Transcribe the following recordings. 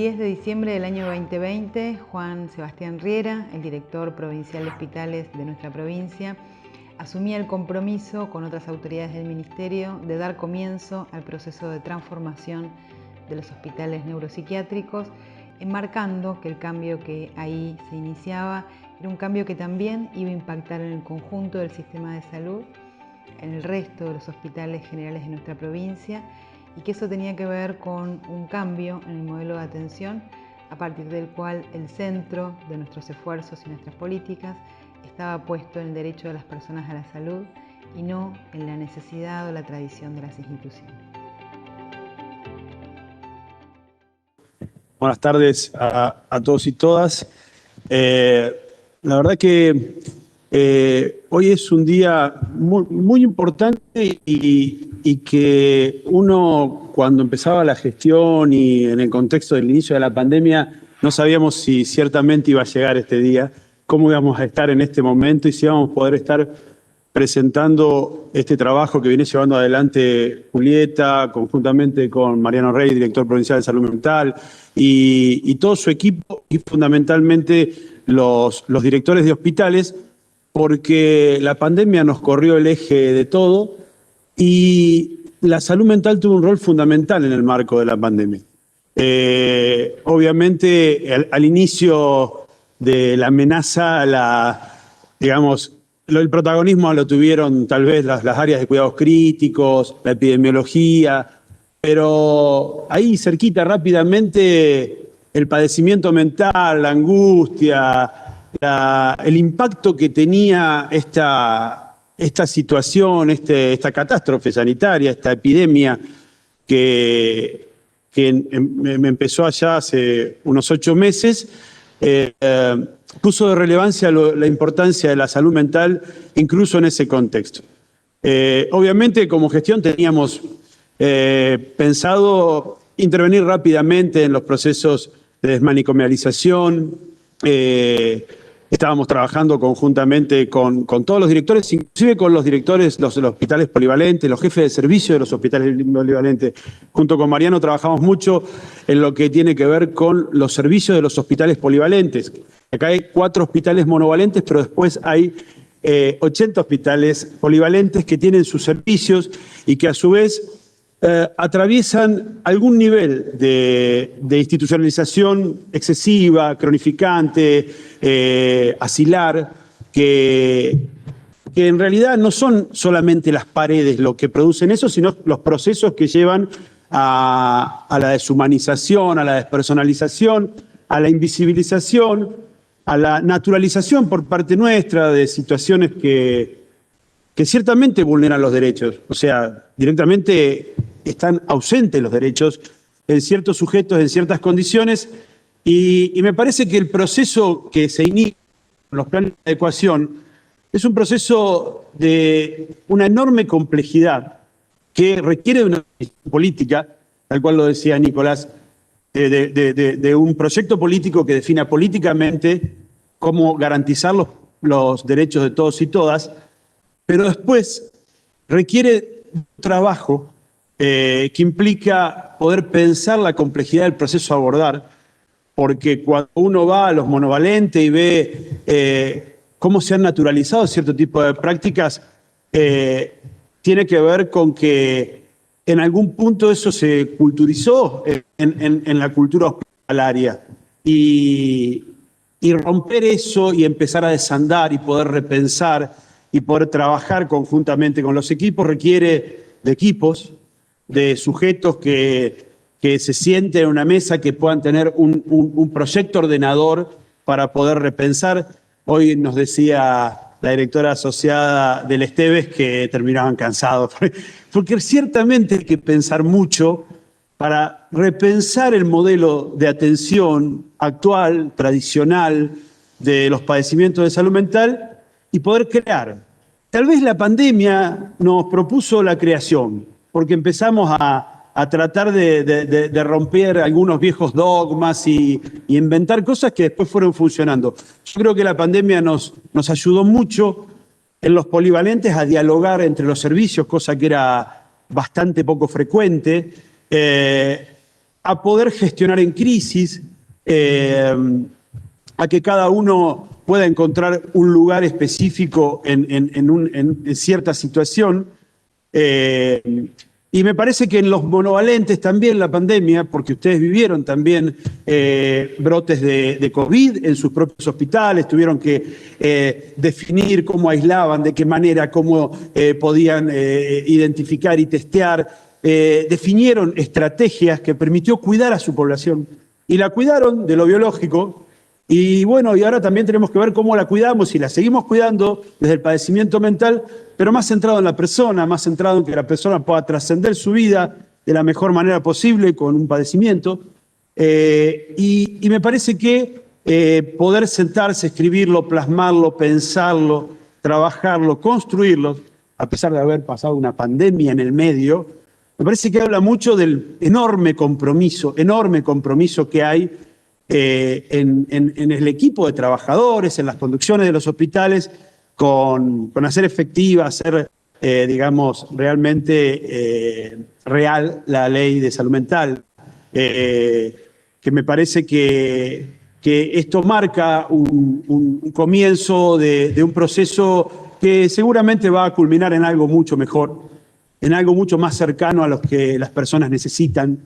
10 de diciembre del año 2020, Juan Sebastián Riera, el director provincial de hospitales de nuestra provincia, asumía el compromiso con otras autoridades del Ministerio de dar comienzo al proceso de transformación de los hospitales neuropsiquiátricos, enmarcando que el cambio que ahí se iniciaba era un cambio que también iba a impactar en el conjunto del sistema de salud, en el resto de los hospitales generales de nuestra provincia, y que eso tenía que ver con un cambio en el modelo de atención a partir del cual el centro de nuestros esfuerzos y nuestras políticas estaba puesto en el derecho de las personas a la salud y no en la necesidad o la tradición de las instituciones. Buenas tardes a todos y todas. La verdad que hoy es un día muy importante y que uno, cuando empezaba la gestión y en el contexto del inicio de la pandemia, no sabíamos si ciertamente iba a llegar este día, cómo íbamos a estar en este momento y si íbamos a poder estar presentando este trabajo que viene llevando adelante Julieta, conjuntamente con Mariano Rey, director provincial de salud mental, y todo su equipo, y fundamentalmente los directores de hospitales, porque la pandemia nos corrió el eje de todo y la salud mental tuvo un rol fundamental en el marco de la pandemia. Obviamente, al inicio de la amenaza, el protagonismo lo tuvieron tal vez las áreas de cuidados críticos, la epidemiología, pero ahí cerquita rápidamente el padecimiento mental, la angustia, el impacto que tenía esta situación, esta catástrofe sanitaria, esta epidemia que me empezó allá hace unos 8 meses, puso de relevancia la importancia de la salud mental, incluso en ese contexto. Obviamente, como gestión teníamos pensado intervenir rápidamente en los procesos de desmanicomialización. Estábamos trabajando conjuntamente con todos los directores, inclusive con los directores de los hospitales polivalentes, los jefes de servicio de los hospitales polivalentes. Junto con Mariano trabajamos mucho en lo que tiene que ver con los servicios de los hospitales polivalentes. Acá hay 4 hospitales monovalentes, pero después hay 80 hospitales polivalentes que tienen sus servicios y que a su vez atraviesan algún nivel de institucionalización excesiva, cronificante, asilar, que en realidad no son solamente las paredes lo que producen eso, sino los procesos que llevan a la deshumanización, a la despersonalización, a la invisibilización, a la naturalización por parte nuestra de situaciones que ciertamente vulneran los derechos. O sea, directamente están ausentes los derechos en ciertos sujetos, en ciertas condiciones, y me parece que el proceso que se inicia con los planes de adecuación es un proceso de una enorme complejidad que requiere de una política, tal cual lo decía Nicolás, de un proyecto político que defina políticamente cómo garantizar los derechos de todos y todas, pero después requiere un trabajo que implica poder pensar la complejidad del proceso a abordar, porque cuando uno va a los monovalentes y ve cómo se han naturalizado cierto tipo de prácticas, tiene que ver con que en algún punto eso se culturizó en la cultura hospitalaria. Y romper eso y empezar a desandar y poder repensar y poder trabajar conjuntamente con los equipos requiere de equipos, de sujetos que se sienten en una mesa, que puedan tener un proyecto ordenador para poder repensar. Hoy nos decía la directora asociada del Esteves que terminaban cansados, porque ciertamente hay que pensar mucho para repensar el modelo de atención actual, tradicional, de los padecimientos de salud mental y poder crear. Tal vez la pandemia nos propuso la creación, porque empezamos a tratar de romper algunos viejos dogmas y inventar cosas que después fueron funcionando. Yo creo que la pandemia nos ayudó mucho en los polivalentes a dialogar entre los servicios, cosa que era bastante poco frecuente, a poder gestionar en crisis, a que cada uno pueda encontrar un lugar específico en cierta situación. Y me parece que en los monovalentes también la pandemia, porque ustedes vivieron también brotes de COVID en sus propios hospitales, tuvieron que definir cómo aislaban, de qué manera, cómo podían identificar y testear. Definieron estrategias que permitió cuidar a su población. Y la cuidaron de lo biológico. Y bueno, y ahora también tenemos que ver cómo la cuidamos y la seguimos cuidando desde el padecimiento mental, pero más centrado en la persona, más centrado en que la persona pueda trascender su vida de la mejor manera posible con un padecimiento. Y me parece que poder sentarse, escribirlo, plasmarlo, pensarlo, trabajarlo, construirlo, a pesar de haber pasado una pandemia en el medio, me parece que habla mucho del enorme compromiso que hay en el equipo de trabajadores, en las conducciones de los hospitales, con hacer efectiva, hacer, digamos, realmente real la ley de salud mental. Que me parece que esto marca un comienzo de un proceso que seguramente va a culminar en algo mucho mejor, en algo mucho más cercano a los que las personas necesitan,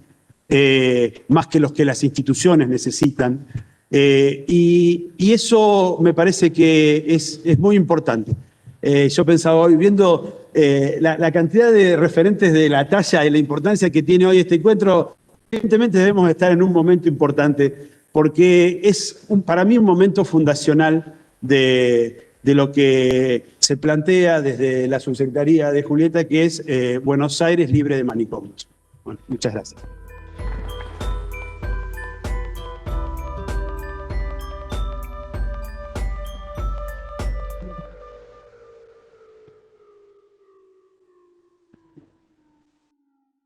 más que los que las instituciones necesitan. Y eso me parece que es muy importante. Yo pensaba hoy, viendo la cantidad de referentes de la talla y la importancia que tiene hoy este encuentro, evidentemente debemos estar en un momento importante, porque es para mí un momento fundacional de lo que se plantea desde la subsecretaría de Julieta, que es Buenos Aires libre de manicomios. Bueno, muchas gracias.